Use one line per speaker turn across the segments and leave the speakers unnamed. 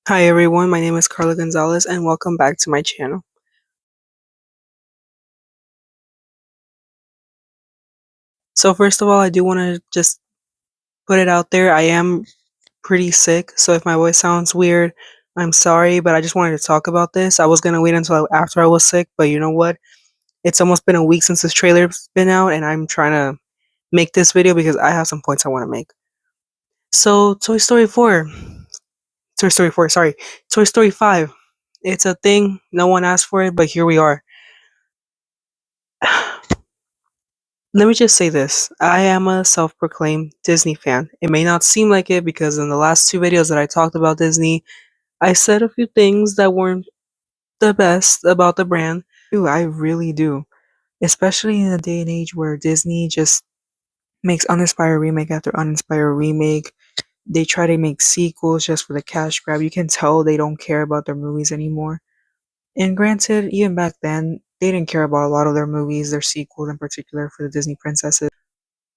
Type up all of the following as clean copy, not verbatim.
Hi everyone, my name is Carla Gonzalez and welcome back to my channel. So first of all, I do want to just put it out there. I am pretty sick, so if my voice sounds weird, I'm sorry, but I just wanted to talk about this. I was going to wait until after I was sick, but you know what? It's almost been a week since this trailer's been out and I'm trying to make this video because I have some points I want to make. So, Toy Story 4, sorry, Toy Story 5. It's a thing, no one asked for it, but here we are. Let me just say this. I am a self-proclaimed Disney fan. It may not seem like it because in the last two videos that I talked about Disney, I said a few things that weren't the best about the brand. I really do. Especially in a day and age where Disney just makes uninspired remake after uninspired remake. They try to make sequels just for the cash grab. You can tell they don't care about their movies anymore. And granted, even back then, they didn't care about a lot of their movies, their sequels in particular for the Disney princesses.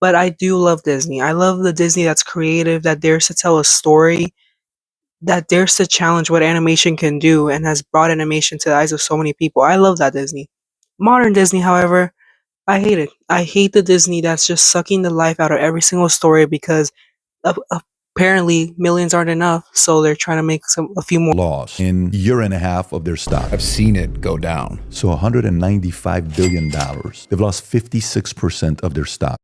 But I do love Disney. I love the Disney that's creative, that dares to tell a story, that dares to challenge what animation can do, and has brought animation to the eyes of so many people. I love that Disney. Modern Disney, however, I hate it. I hate the Disney that's just sucking the life out of every single story because of, apparently millions aren't enough, so they're trying to make a few more.
Loss in a year and a half of their stock.
I've seen it go down.
So $195 billion. They've lost 56% of their stock.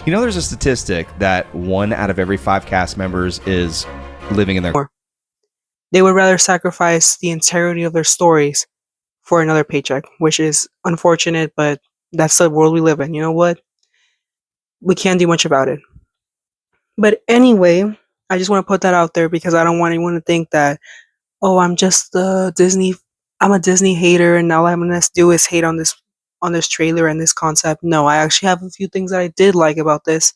You know, there's a statistic that 1 out of every 5 cast members is living in their...
They would rather sacrifice the integrity of their stories for another paycheck, which is unfortunate, but that's the world we live in. You know what? We can't do much about it. But anyway, I just want to put that out there because I don't want anyone to think that, oh, I'm a Disney hater and all I'm gonna do is hate on this trailer and this concept. No, I actually have a few things that I did like about this,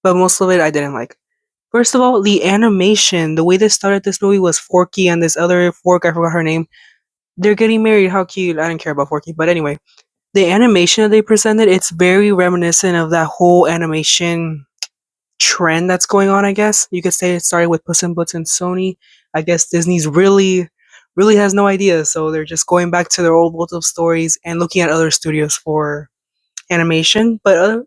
but most of it I didn't like. First of all, the animation, the way they started this movie was Forky and this other Fork, I forgot her name. They're getting married, how cute. I didn't care about Forky, but anyway, the animation that they presented, it's very reminiscent of that whole animation trend that's going on, I guess. You could say it started with Puss in Boots and Sony. I guess Disney's really has no idea, so they're just going back to their old world of stories and looking at other studios for animation. But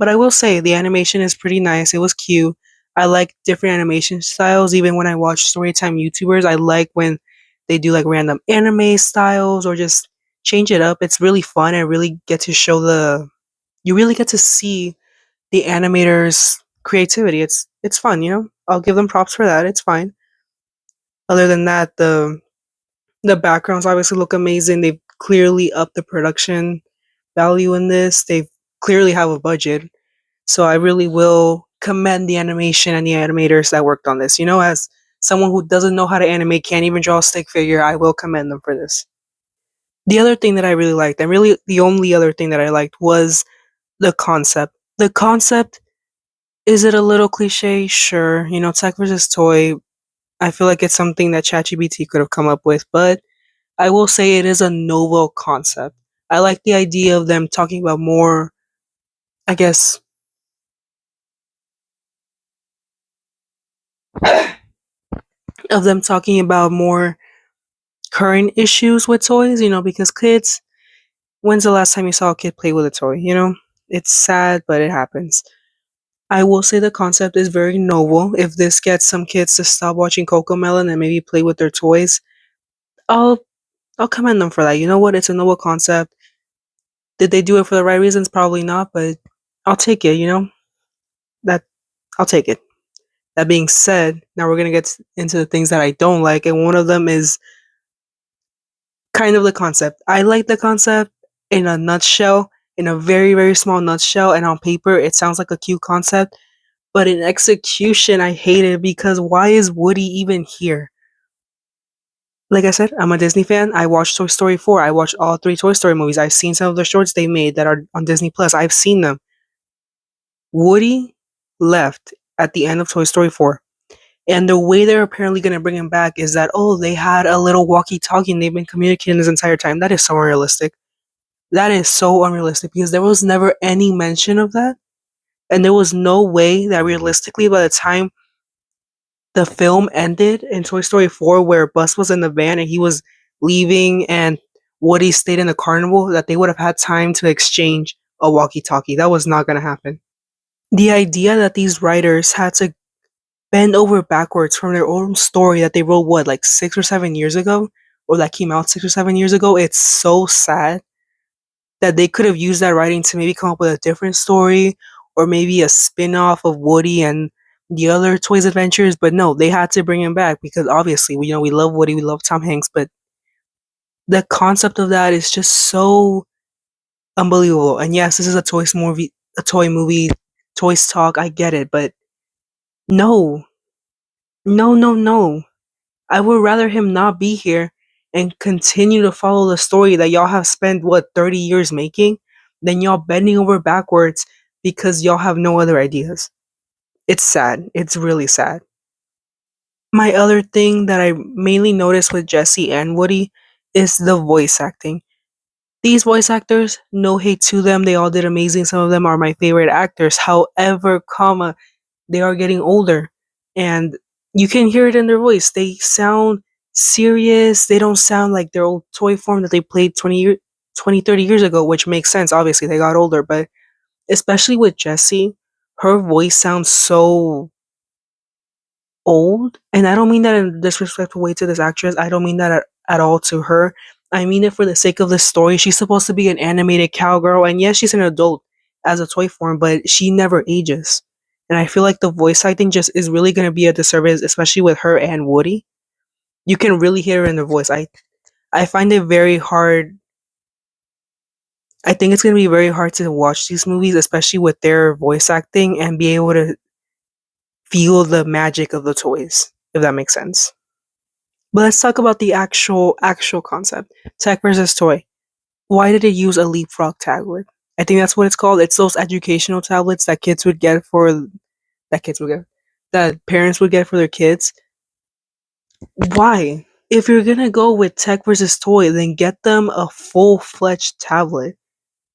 I will say the animation is pretty nice. It was cute. I like different animation styles. Even when I watch storytime YouTubers, I like when they do like random anime styles or just change it up. It's really fun. You really get to see the animators' creativity. It's fun, you know. I'll give them props for that. It's fine. Other than that, the backgrounds obviously look amazing. They've clearly upped the production value in this. They clearly have a budget. So I really will commend the animation and the animators that worked on this. You know, as someone who doesn't know how to animate, can't even draw a stick figure, I will commend them for this. The other thing that I really liked, and really the only other thing that I liked, was the concept. The concept, is it a little cliche? Sure. You know, tech versus toy. I feel like it's something that ChatGPT could have come up with, but I will say it is a novel concept. I like the idea of them talking about more, I guess, of them talking about more current issues with toys, you know, because kids, when's the last time you saw a kid play with a toy? You know, it's sad, but it happens. I will say the concept is very novel. If this gets some kids to stop watching Cocomelon and maybe play with their toys, I'll I'll commend them for that. You know what? It's a noble concept. Did they do it for the right reasons? Probably not, but I'll take it, you know? That I'll take it. That being said, now we're gonna get into the things that I don't like, and one of them is kind of the concept. I like the concept in a nutshell, in a very, very small nutshell, and on paper it sounds like a cute concept, but in execution I hate it because why is Woody even here? Like I said, I'm a Disney fan. I watched Toy Story 4. I watched all 3 Toy Story movies. I've seen some of the shorts they made that are on Disney Plus. I've seen them. Woody left at the end of Toy Story 4. And the way they're apparently going to bring him back is that, oh, they had a little walkie-talkie and they've been communicating this entire time. That is so unrealistic. That is so unrealistic because there was never any mention of that. And there was no way that realistically by the time the film ended in Toy Story 4 where Buzz was in the van and he was leaving and Woody stayed in the carnival, that they would have had time to exchange a walkie-talkie. That was not going to happen. The idea that these writers had to bend over backwards from their own story that they wrote, what, like 6 or 7 years ago? Or that came out 6 or 7 years ago? It's so sad that they could have used that writing to maybe come up with a different story or maybe a spin-off of Woody and the other Toys Adventures, but no, they had to bring him back because obviously we love Woody, we love Tom Hanks, but the concept of that is just so unbelievable. And yes, this is a toy movie, Toys Talk, I get it, but no, no, no, no. I would rather him not be here and continue to follow the story that y'all have spent, what, 30 years making, than y'all bending over backwards because y'all have no other ideas. It's sad. It's really sad. My other thing that I mainly noticed with Jesse and Woody is the voice acting. These voice actors, no hate to them, they all did amazing. Some of them are my favorite actors. However, they are getting older and you can hear it in their voice. They sound serious. They don't sound like their old toy form that they played 30 years ago, which makes sense. Obviously, they got older, but especially with Jessie, her voice sounds so old. And I don't mean that in a disrespectful way to this actress. I don't mean that at all to her. I mean it for the sake of the story. She's supposed to be an animated cowgirl, and yes, she's an adult as a toy form, but she never ages. And I feel like the voice acting just is really going to be a disservice, especially with her and Woody. You can really hear her in the voice. I find it very hard. I think it's going to be very hard to watch these movies, especially with their voice acting, and be able to feel the magic of the toys, if that makes sense. But let's talk about the actual concept. Tech versus toy. Why did it use a leapfrog tablet? I think that's what it's called. It's those educational tablets that kids would get for that kids would get that parents would get for their kids. Why? If you're gonna go with tech versus toy, then get them a full-fledged tablet.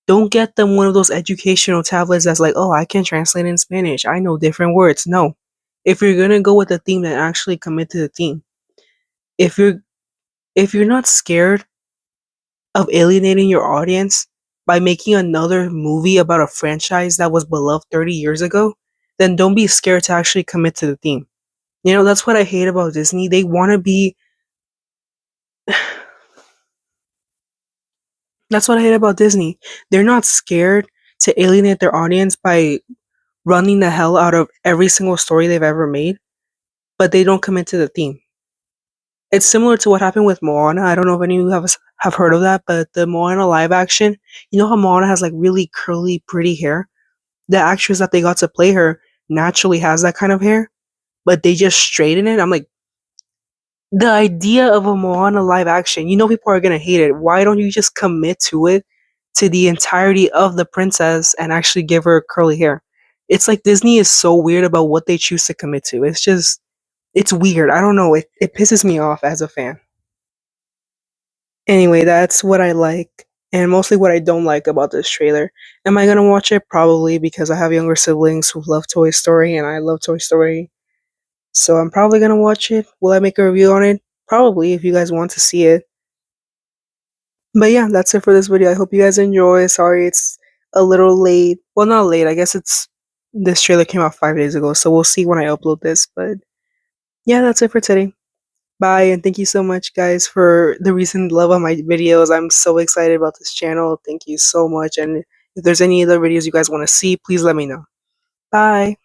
Don't get them one of those educational tablets that's like, oh, I can translate in Spanish. I know different words. No. If you're gonna go with a theme, then actually commit to the theme. If you're if you're not scared of alienating your audience by making another movie about a franchise that was beloved 30 years ago, then don't be scared to actually commit to the theme. You know, that's what I hate about Disney. They want to be. That's what I hate about Disney. They're not scared to alienate their audience by running the hell out of every single story they've ever made, but they don't commit to the theme. It's similar to what happened with Moana. I don't know if any of you have heard of that, but the Moana live action, you know how Moana has like really curly, pretty hair? The actress that they got to play her naturally has that kind of hair, but they just straighten it. I'm like, the idea of a Moana live action, you know people are gonna hate it. Why don't you just commit to it, to the entirety of the princess, and actually give her curly hair? It's like Disney is so weird about what they choose to commit to. It's weird. I don't know. It pisses me off as a fan. Anyway, that's what I like, and mostly what I don't like about this trailer. Am I gonna watch it? Probably, because I have younger siblings who love Toy Story, and I love Toy Story. So I'm probably gonna watch it. Will I make a review on it? Probably, if you guys want to see it. But yeah, that's it for this video. I hope you guys enjoy. Sorry it's a little late. Well, not late. I guess this trailer came out 5 days ago, so we'll see when I upload this. But yeah, that's it for today. Bye, and thank you so much, guys, for the recent love on my videos. I'm so excited about this channel. Thank you so much. And if there's any other videos you guys want to see, please let me know. Bye.